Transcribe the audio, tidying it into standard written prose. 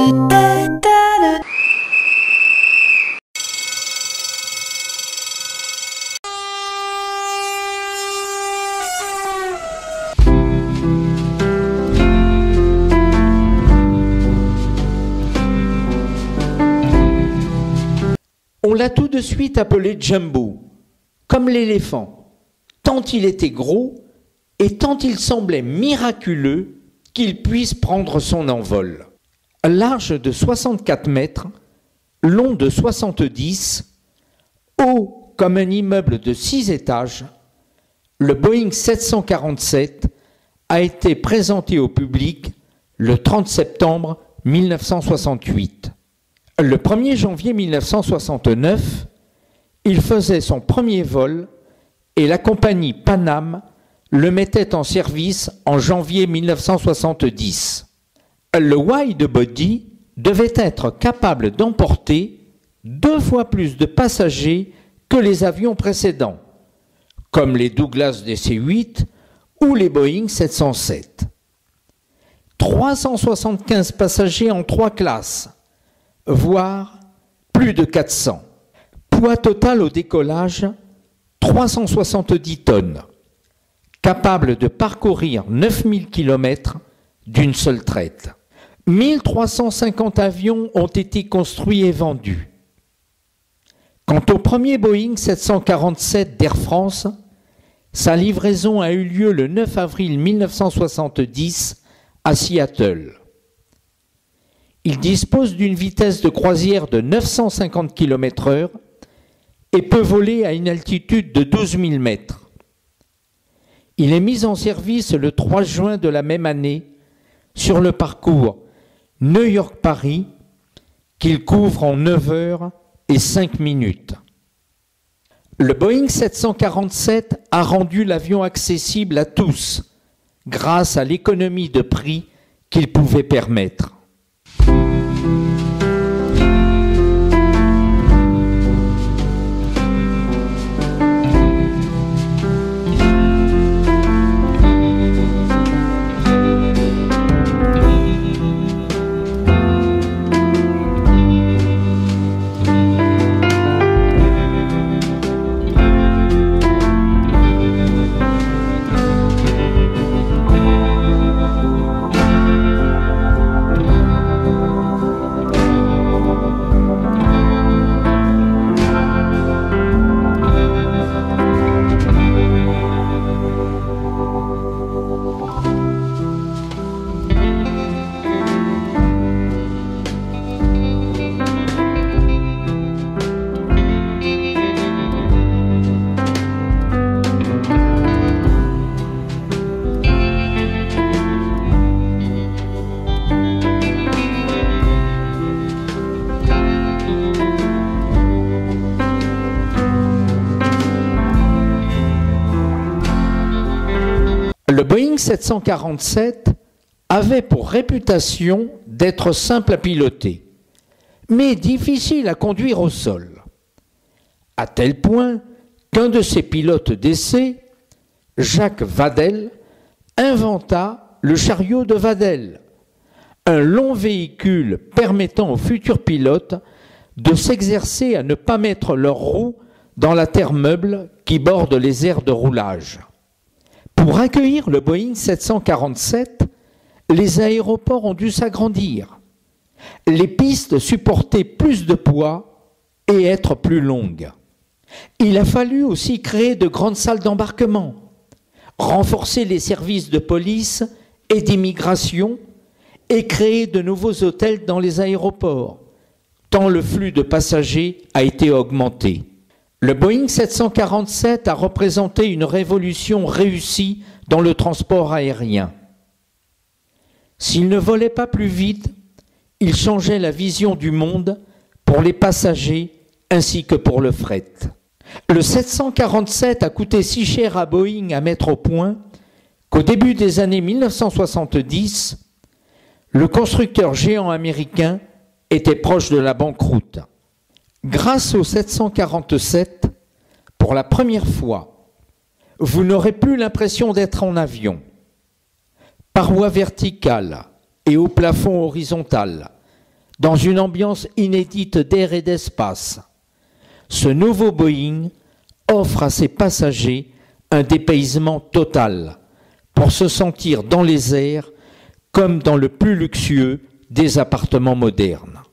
On l'a tout de suite appelé Jumbo, comme l'éléphant, tant il était gros et tant il semblait miraculeux qu'il puisse prendre son envol. Large de 64 mètres, long de 70, haut comme un immeuble de 6 étages, le Boeing 747 a été présenté au public le 30 septembre 1968. Le 1er janvier 1969, il faisait son premier vol et la compagnie Pan Am le mettait en service en janvier 1970. Le wide body devait être capable d'emporter 2 fois plus de passagers que les avions précédents, comme les Douglas DC-8 ou les Boeing 707. 375 passagers en 3 classes, voire plus de 400. Poids total au décollage, 370 tonnes. Capable de parcourir 9000 km d'une seule traite. 1350 avions ont été construits et vendus. Quant au premier Boeing 747 d'Air France, sa livraison a eu lieu le 9 avril 1970 à Seattle. Il dispose d'une vitesse de croisière de 950 km/h et peut voler à une altitude de 12 000 mètres. Il est mis en service le 3 juin de la même année sur le parcours New York-Paris qu'il couvre en 9 heures et 5 minutes. Le Boeing 747 a rendu l'avion accessible à tous grâce à l'économie de prix qu'il pouvait permettre. Le Boeing 747 avait pour réputation d'être simple à piloter, mais difficile à conduire au sol. À tel point qu'un de ses pilotes d'essai, Jacques Vadel, inventa le chariot de Vadel, un long véhicule permettant aux futurs pilotes de s'exercer à ne pas mettre leurs roues dans la terre meuble qui borde les aires de roulage. Pour accueillir le Boeing 747, les aéroports ont dû s'agrandir. Les pistes supportaient plus de poids et être plus longues. Il a fallu aussi créer de grandes salles d'embarquement, renforcer les services de police et d'immigration et créer de nouveaux hôtels dans les aéroports, tant le flux de passagers a été augmenté. Le Boeing 747 a représenté une révolution réussie dans le transport aérien. S'il ne volait pas plus vite, il changeait la vision du monde pour les passagers ainsi que pour le fret. Le 747 a coûté si cher à Boeing à mettre au point qu'au début des années 1970, le constructeur géant américain était proche de la banqueroute. Grâce au 747, pour la première fois, vous n'aurez plus l'impression d'être en avion. Parois verticales et au plafond horizontal, dans une ambiance inédite d'air et d'espace. Ce nouveau Boeing offre à ses passagers un dépaysement total pour se sentir dans les airs comme dans le plus luxueux des appartements modernes.